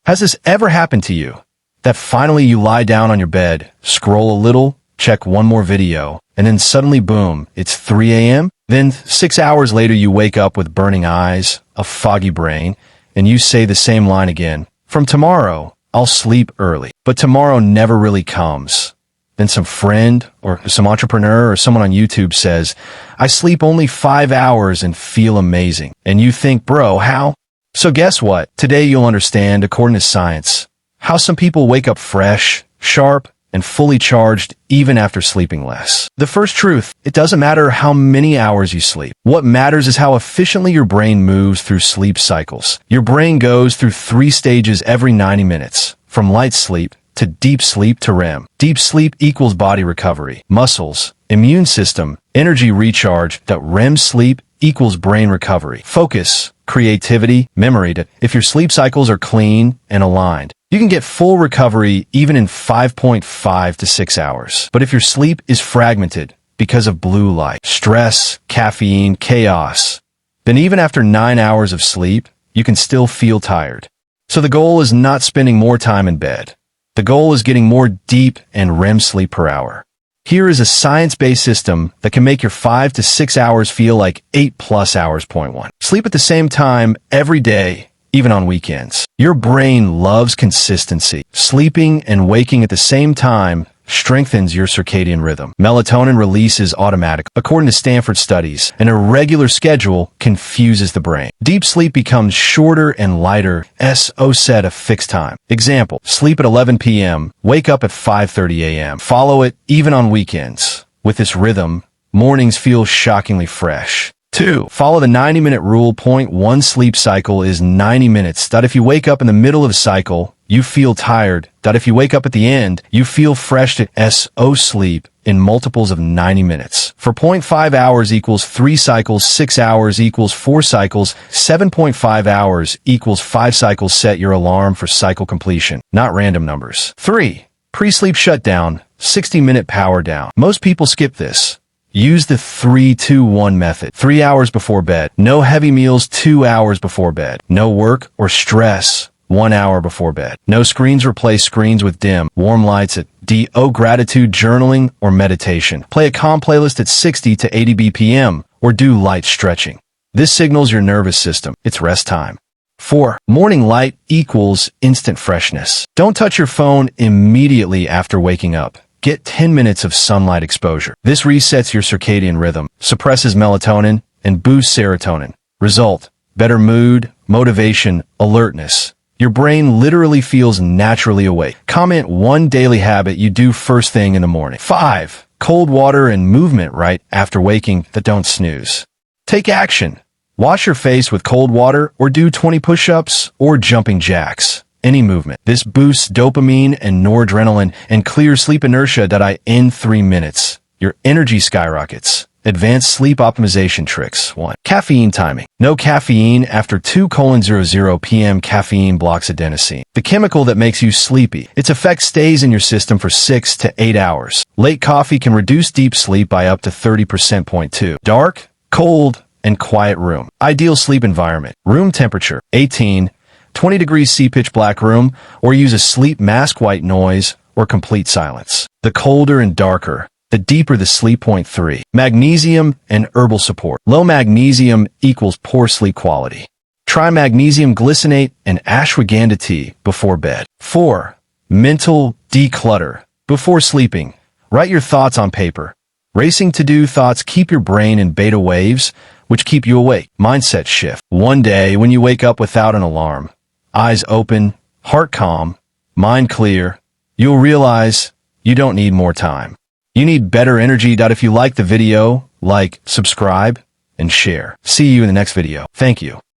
Has this ever happened to you? That finally you lie down on your bed, scroll a little, check one more video, and then suddenly boom, it's 3 a.m.? Then 6 hours later you wake up with burning eyes, a foggy brain, and you say the same line again. From tomorrow, I'll sleep early. But tomorrow never really comes. Then some friend or some entrepreneur or someone on YouTube says, I sleep only 5 hours and feel amazing. And you think, bro, how? So guess what? Today you'll understand, according to science, how some people wake up fresh, sharp, and fully charged even after sleeping less. The first truth, it doesn't matter how many hours you sleep. What matters is how efficiently your brain moves through sleep cycles. Your brain goes through 3 stages every 90 minutes, from light sleep to deep sleep to REM. Deep sleep equals body recovery, muscles, immune system, energy recharge. That REM sleep equals brain recovery, focus, creativity, memory. If your sleep cycles are clean and aligned, you can get full recovery even in 5.5 to 6 hours. But if your sleep is fragmented because of blue light, stress, caffeine, chaos, then even after 9 hours of sleep, you can still feel tired. So the goal is not spending more time in bed. The goal is getting more deep and REM sleep per hour. Here is a science-based system that can make your 5 to 6 hours feel like 8+ hours. Point 1. Sleep at the same time every day, even on weekends. Your brain loves consistency. Sleeping and waking at the same time strengthens your circadian rhythm. Melatonin release is automatic. According to Stanford studies, an irregular schedule confuses the brain. Deep sleep becomes shorter and lighter, set a fixed time. Example, sleep at 11 p.m., wake up at 5:30 a.m. Follow it even on weekends. With this rhythm, mornings feel shockingly fresh. 2. Follow the 90-minute rule. Point 1. Sleep cycle is 90 minutes. If you wake up in the middle of a cycle, you feel tired. If you wake up at the end, you feel fresh. Sleep in multiples of 90 minutes. For 0.5 hours equals 3 cycles, 6 hours equals 4 cycles, 7.5 hours equals 5 cycles. Set your alarm for cycle completion, not random numbers. 3. Pre-sleep shutdown, 60-minute power down. Most people skip this. Use the 3-2-1 method. 3 hours before bed. No heavy meals 2 hours before bed. No work or stress 1 hour before bed. No screens. Replace screens with dim, warm lights at gratitude journaling or meditation. Play a calm playlist at 60 to 80 BPM or do light stretching. This signals your nervous system. It's rest time. 4. Morning light equals instant freshness. Don't touch your phone immediately after waking up. Get 10 minutes of sunlight exposure. This resets your circadian rhythm, suppresses melatonin, and boosts serotonin. Result, better mood, motivation, alertness. Your brain literally feels naturally awake. Comment 1 daily habit you do first thing in the morning. 5. Cold water and movement right after waking. Don't snooze. Take action. Wash your face with cold water or do 20 push-ups or jumping jacks. Any movement. This boosts dopamine and noradrenaline and clears sleep inertia. In 3 minutes, your energy skyrockets. Advanced sleep optimization tricks. 1. Caffeine timing. No caffeine after 2:00 p.m. Caffeine blocks adenosine, the chemical that makes you sleepy. Its effect stays in your system for 6 to 8 hours. Late coffee can reduce deep sleep by up to 30%. Point 2. Dark, cold, and quiet room. Ideal sleep environment. Room temperature, 20 degrees C. Pitch black room, or use a sleep mask. White noise or complete silence. The colder and darker, the deeper the sleep. Point 3. Magnesium and herbal support. Low magnesium equals poor sleep quality. Try magnesium glycinate and ashwagandha tea before bed. 4. Mental declutter. Before sleeping, write your thoughts on paper. Racing to-do thoughts keep your brain in beta waves, which keep you awake. Mindset shift. One day when you wake up without an alarm, eyes open, heart calm, mind clear, you'll realize you don't need more time. You need better energy. If you like the video, like, subscribe, and share. See you in the next video. Thank you.